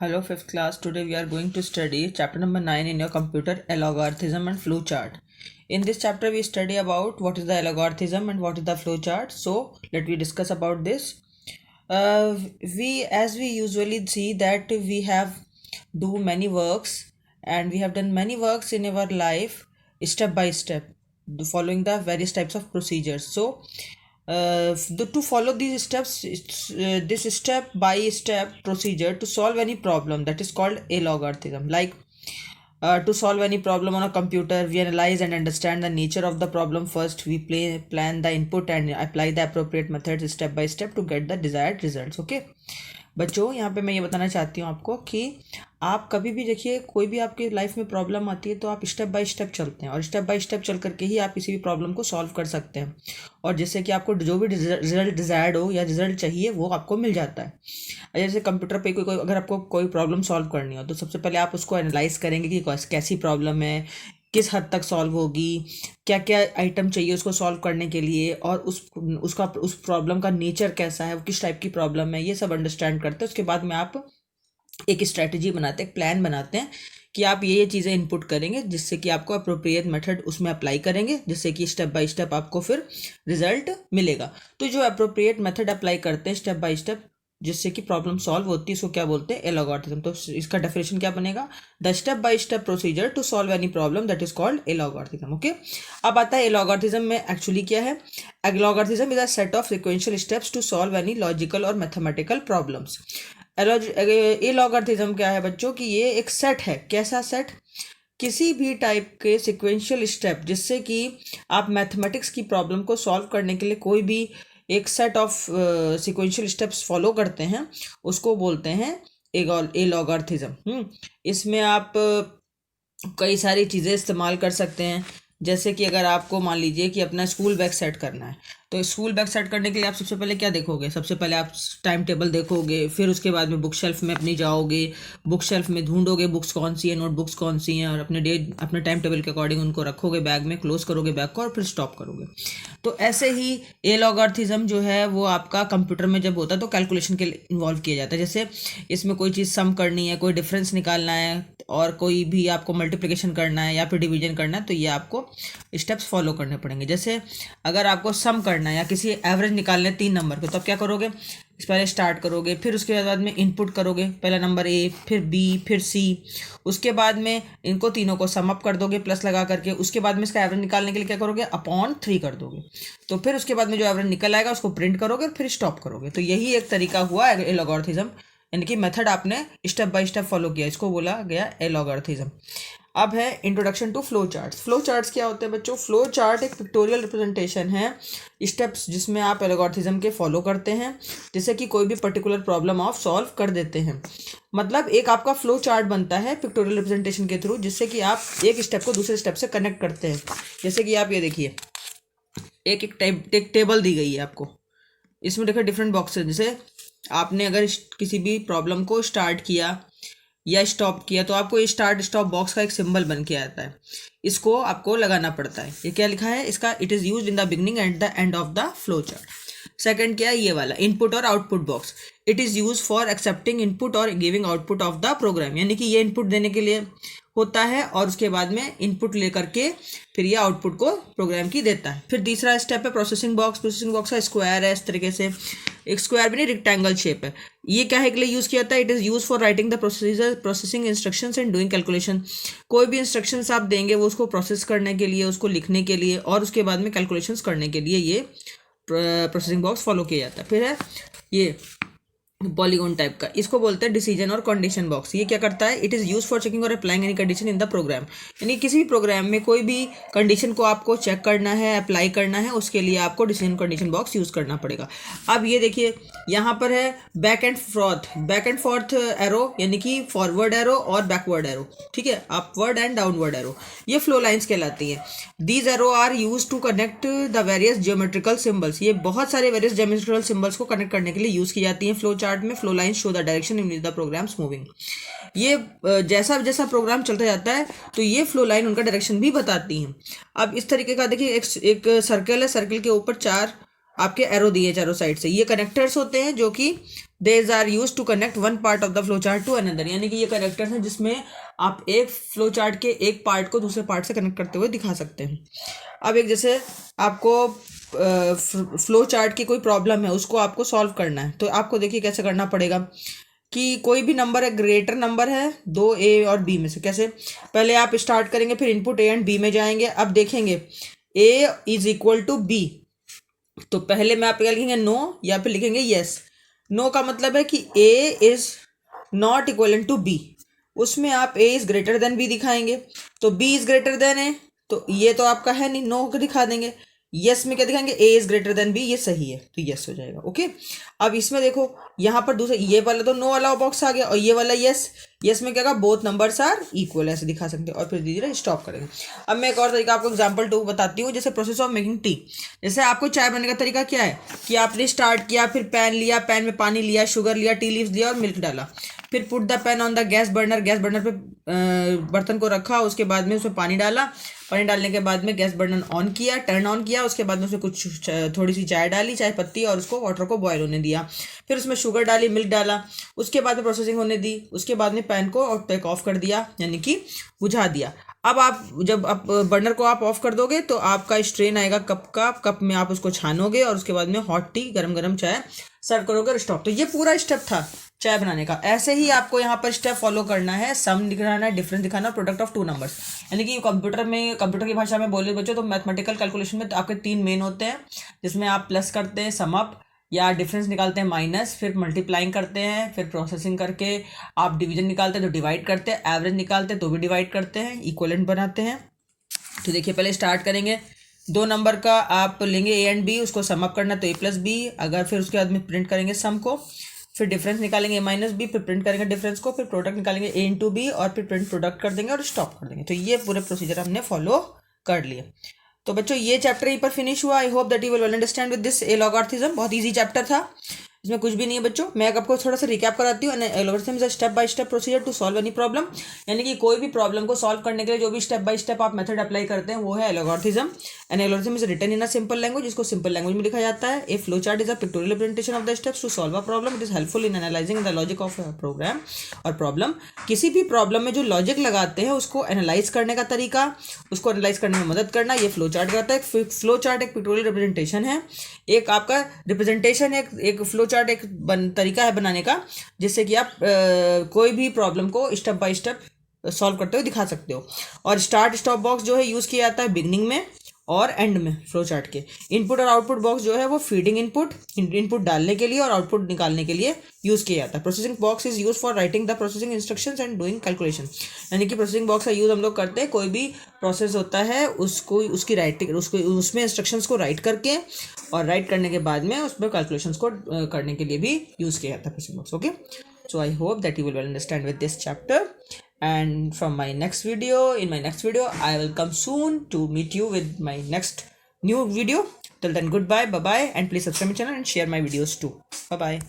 Hello, fifth class. Today we are going to study chapter number 9 in your computer, a logarithm and flowchart. In this chapter, we study about what is the logarithm and what is the flowchart. So, let me discuss about this. As we usually see that we have do many works and we have done many works in our life step by step, following the various types of procedures. So, to follow these steps, this step by step procedure to solve any problem, that is called a logarithm. Like to solve any problem on a computer, we analyze and understand the nature of the problem first. We plan the input and apply the appropriate methods step by step to get the desired results. Okay बच्चों, यहाँ पे मैं ये बताना चाहती हूँ आपको कि आप कभी भी देखिए, कोई भी आपकी लाइफ में प्रॉब्लम आती है तो आप स्टेप बाय स्टेप चलते हैं और स्टेप बाय स्टेप चल करके ही आप किसी भी प्रॉब्लम को सॉल्व कर सकते हैं और जिससे कि आपको जो भी रिजल्ट डिजायर्ड हो या रिजल्ट चाहिए वो आपको मिल जाता है। जैसे कंप्यूटर पे कोई अगर आपको कोई प्रॉब्लम सॉल्व करनी हो तो सबसे पहले आप उसको एनालाइज करेंगे कि कैसी प्रॉब्लम है, किस हद तक सॉल्व होगी, क्या क्या आइटम चाहिए उसको सॉल्व करने के लिए और उस प्रॉब्लम का नेचर कैसा है, वो किस टाइप की प्रॉब्लम है, ये सब अंडरस्टैंड करते हैं। उसके बाद में आप एक स्ट्रैटेजी बनाते हैं, एक प्लान बनाते हैं कि आप ये चीज़ें इनपुट करेंगे जिससे कि आपको अप्रोप्रिएट मेथड उसमें अप्लाई करेंगे जिससे कि स्टेप बाय स्टेप आपको फिर रिजल्ट मिलेगा। तो जो अप्रोप्रिएट मेथड अप्लाई करते हैं स्टेप बाय स्टेप जिससे कि प्रॉब्लम सॉल्व होती है उसको क्या बोलते हैं, एलॉगरिथम। तो इसका डेफिनेशन क्या बनेगा, the step by step procedure to solve any problem that is called algorithm. Okay, अब आता है एलॉगरिथम में एक्चुअली क्या है। Algorithm is a set of sequential steps to solve any logical और मैथमेटिकल प्रॉब्लम्स। एलॉगरिथम क्या है बच्चों कि ये एक सेट है। कैसा सेट, किसी भी टाइप के सिक्वेंशियल स्टेप जिससे कि आप मैथमेटिक्स की प्रॉब्लम को सॉल्व करने के लिए कोई भी एक set of sequential steps follow करते हैं उसको बोलते हैं ए लॉगरिथम। इसमें आप कई सारी चीज़ें इस्तेमाल कर सकते हैं। जैसे कि अगर आपको मान लीजिए कि अपना स्कूल बैग सेट करना है तो स्कूल बैग सेट करने के लिए आप सबसे पहले क्या देखोगे, सबसे पहले आप टाइम टेबल देखोगे, फिर उसके बाद में बुक शेल्फ में अपनी जाओगे, बुक शेल्फ में ढूंढोगे बुक्स कौन सी है, नोटबुक्स कौन सी हैं और अपने टाइम टेबल के अकॉर्डिंग उनको रखोगे बैग में, क्लोज करोगे बैग को और फिर स्टॉप करोगे। तो ऐसे ही ए लॉगरिथम जो है वो आपका कंप्यूटर में जब होता है तो कैलकुलेशन के लिए इन्वॉल्व किया जाता है। जैसे इसमें कोई चीज़ सम करनी है, कोई डिफरेंस निकालना है और कोई भी आपको मल्टीप्लिकेशन करना है या फिर डिवीजन करना है तो ये आपको स्टेप्स फॉलो करने पड़ेंगे। जैसे अगर आपको सम करना है या किसी एवरेज निकालना है 3 नंबर को तो आप क्या करोगे, पहले स्टार्ट करोगे, फिर उसके बाद में इनपुट करोगे, पहला नंबर ए, फिर बी, फिर सी, उसके बाद में इनको तीनों को सम अप कर दोगे प्लस लगा करके, उसके बाद में इसका एवरेज निकालने के लिए क्या करोगे, अपॉन 3 कर दोगे। तो फिर उसके बाद में जो एवरेज निकल आएगा उसको प्रिंट करोगे और फिर स्टॉप करोगे। तो यही एक तरीका हुआ एलॉगरिथम, यानी कि मेथड आपने स्टेप बाय स्टेप फॉलो किया, इसको बोला गया एलॉगरिथम। अब है introduction to flow charts. Flow charts क्या होते हैं बच्चों, फ्लो चार्ट एक पिक्टोरियल रिप्रेजेंटेशन है स्टेप्स जिसमें आप एल्गोरिथम के फॉलो करते हैं जिससे कि कोई भी पर्टिकुलर प्रॉब्लम आप सॉल्व कर देते हैं। मतलब एक आपका फ्लो चार्ट बनता है पिक्टोरियल रिप्रेजेंटेशन के थ्रू जिससे कि आप एक स्टेप को दूसरे स्टेप से कनेक्ट करते हैं। जैसे कि आप ये देखिए, एक टेबल दी गई है आपको, इसमें देखो डिफरेंट बॉक्सेस। जैसे आपने अगर किसी भी प्रॉब्लम को स्टार्ट किया या स्टॉप किया तो आपको ये स्टार्ट स्टॉप बॉक्स का एक सिंबल बन के आता है, इसको आपको लगाना पड़ता है। ये क्या लिखा है इसका, it is used in the beginning and the end of the flow chart. Second क्या है, ये वाला इनपुट और output box, it is use for accepting input और giving output of the program, यानी कि ये इनपुट देने के लिए होता है और उसके बाद में इनपुट लेकर के फिर ये आउटपुट को प्रोग्राम की देता है। फिर तीसरा स्टेप है प्रोसेसिंग बॉक्स। प्रोसेसिंग बॉक्स का स्क्वायर है, इस तरीके से एक स्क्वायर भी नहीं, रेक्टेंगल शेप है। ये क्या है के लिए यूज़ किया जाता है, it is use for writing the processing instructions and doing calculation. कोई भी इंस्ट्रक्शंस आप देंगे वो उसको प्रोसेस करने के लिए, उसको लिखने के लिए और उसके बाद में कैलकुलेशंस करने के लिए ये प्रोसेसिंग बॉक्स फॉलो किया जाता है। फिर है ये पॉलीगॉन टाइप का, इसको बोलते हैं डिसीजन और कंडीशन बॉक्स। ये क्या करता है, it is use for checking और applying any condition in the program, यानी किसी भी प्रोग्राम में कोई भी कंडीशन को आपको चेक करना है, अप्लाई करना है, उसके लिए आपको डिसीजन कंडीशन बॉक्स यूज़ करना पड़ेगा। अब ये देखिए यहाँ पर है बैक एंड फोर्थ एरो, यानी कि फॉरवर्ड एरो और बैकवर्ड एरो, ठीक है, अपवर्ड एंड डाउनवर्ड एरो, ये फ्लो लाइन्स कहलाती हैं। These arrow are use to connect the various geometrical symbols, ये बहुत सारे वेरियस जियोमेट्रिकल सिम्बल्स को कनेक्ट करने के लिए यूज़ की जाती हैं। फ्लो चार्ट में flow lines show the direction in the programs moving, ये जैसा जैसा प्रोग्राम चलता जाता है तो ये फ्लो लाइन उनका डायरेक्शन भी बताती हैं। अब इस तरीके का देखिए, एक सर्कल है, सर्कल के ऊपर 4 आपके एरो दिए चारों साइड से, ये कनेक्टर्स होते हैं जो कि These are used to connect one part of the flow chart to another. यानी कि ये करेक्टर्स हैं जिसमें आप एक फ्लो चार्ट के एक पार्ट को दूसरे पार्ट से कनेक्ट करते हुए दिखा सकते हैं. अब एक जैसे आपको फ्लो चार्ट की कोई प्रॉब्लम है, उसको आपको सॉल्व करना है, तो आपको देखिए कैसे करना पड़ेगा कि कोई भी नंबर है, ग्रेटर नंबर है दो ए और बी में से. कैसे? पहले आप स्टार्ट करेंगे, फिर इनपुट ए एंड बी में जाएंगे. अब देखेंगे ए इज इक्वल टू बी, तो पहले में आप क्या लिखेंगे? नो, या फिर लिखेंगे यस. नो का मतलब है कि A is not equal to B, उसमें आप A is greater than B दिखाएंगे. तो B is greater than A, तो ये तो आपका है नहीं, नो को दिखा देंगे. यस में क्या दिखाएंगे? ए इज ग्रेटर देन बी, ये सही है तो यस हो जाएगा. ओके, अब इसमें देखो यहाँ पर दूसरा ये वाला तो नो वाला बॉक्स आ गया, और ये वाला यस. यस में क्या कहा? बोथ नंबर्स आर इक्वल, ऐसे दिखा सकते हैं. और फिर धीरे धीरे स्टॉप करेंगे. अब मैं एक और तरीका आपको एग्जांपल 2 बताती हूँ. जैसे प्रोसेस ऑफ मेकिंग टी. जैसे आपको चाय बनाने का तरीका क्या है कि आपने स्टार्ट किया, फिर पैन लिया, पैन में पानी लिया, शुगर लिया, टी लीव्स लिया और मिल्क डाला. फिर put the pan on the gas burner. Gas burner पे बर्तन को रखा, उसके बाद में उसमें पानी डाला. पानी डालने के बाद में गैस बर्नर ऑन किया, टर्न ऑन किया. उसके बाद में उसमें कुछ थोड़ी सी चाय डाली, चाय पत्ती, और उसको वाटर को बॉयल होने दिया. फिर उसमें शुगर डाली, मिल्क डाला. उसके बाद में प्रोसेसिंग होने दी. उसके बाद में पैन को और टेक ऑफ कर दिया, यानी कि बुझा दिया. अब आप जब आप बर्नर को आप ऑफ कर दोगे तो आपका स्ट्रेन आएगा कप का. कप में आप उसको छानोगे और उसके बाद में हॉट टी, गरम गरम चाय सर्व करोगे और स्टॉप. तो ये पूरा स्टेप था चाय बनाने का. ऐसे ही आपको यहाँ पर स्टेप फॉलो करना है. सम दिखाना है, डिफरेंस दिखाना, प्रोडक्ट ऑफ टू नंबर्स. यानी कि कंप्यूटर की भाषा में बोले बच्चों तो मैथमेटिकल कैलकुलेशन में तो आपके 3 मेन होते हैं, जिसमें आप प्लस करते हैं, सम अप, या डिफरेंस निकालते हैं माइनस, फिर मल्टीप्लाइंग करते हैं, फिर प्रोसेसिंग करके आप डिवीजन निकालते हैं तो डिवाइड करते हैं, एवरेज निकालते हैं तो भी डिवाइड करते हैं, इक्वलेंट बनाते हैं. तो देखिए पहले स्टार्ट करेंगे. 2 नंबर का आप लेंगे ए एंड बी, उसको सम अप करना तो ए प्लस बी. अगर फिर उसके बाद में प्रिंट करेंगे सम को, फिर डिफरेंस निकालेंगे ए माइनस बी, फिर प्रिंट करेंगे डिफरेंस को, फिर प्रोडक्ट निकालेंगे ए इंटू बी, और फिर प्रिंट प्रोडक्ट कर देंगे और स्टॉप कर देंगे. तो ये पूरे प्रोसीजर हमने फॉलो कर लिए. तो बच्चों ये चैप्टर यहीं पर फिनिश हुआ. I hope that you will understand with this A logarithm. बहुत इजी चैप्टर था, इसमें कुछ भी नहीं है बच्चों. मैं आपको थोड़ा सा रिकैप कराती हूँ. Algorithm is a step by step procedure to solve any problem. यानी कि कोई भी प्रॉब्लम को सॉल्व करने के लिए जो भी स्टेप बाय स्टेप आप मेथड अप्लाई करते हैं वो है algorithm. And algorithm is written in a simple language, जिसको सिंपल लैंग्वेज में लिखा जाता है. A flow chart is a pictorial representation of the steps to solve a problem. It is helpful in analysing the logic of program और problem. किसी भी problem में जो लॉजिक लगाते हैं उसको एनालाइज करने का तरीका, उसको एनालाइज करने में मदद करना, ये फ्लो चार्ट करता है. फ्लो चार्ट एक पिक्टोरियल रिप्रेजेंटेशन है, एक आपका रिप्रेजेंटेशन, एक फ्लो चार्ट एक तरीका है बनाने का, जिससे कि आप कोई भी प्रॉब्लम को स्टेप बाय स्टेप सॉल्व करते हुए दिखा सकते हो. और स्टार्ट स्टॉप बॉक्स जो है यूज़ किया जाता है बिगनिंग में और एंड में फ्लो चार्ट के. इनपुट और आउटपुट बॉक्स जो है वो फीडिंग इनपुट डालने के लिए और आउटपुट निकालने के लिए यूज़ किया जाता है. Processing box is use for writing the processing instructions and doing calculation. यानी कि प्रोसेसिंग बॉक्स का यूज़ हम लोग करते हैं, कोई भी प्रोसेस होता है उसको उसकी राइटिंग उसमें इंस्ट्रक्शंस को राइट करके, और राइट करने के बाद में उसमें कैलकुलेशंस को करने के लिए भी यूज़ किया जाता है processing box. Okay, so I hope that you will understand with this chapter, and from my next video, in my next video I will come soon to meet you with my next new video. Till then, goodbye, bye bye, and please subscribe my channel and share my videos too. Bye bye.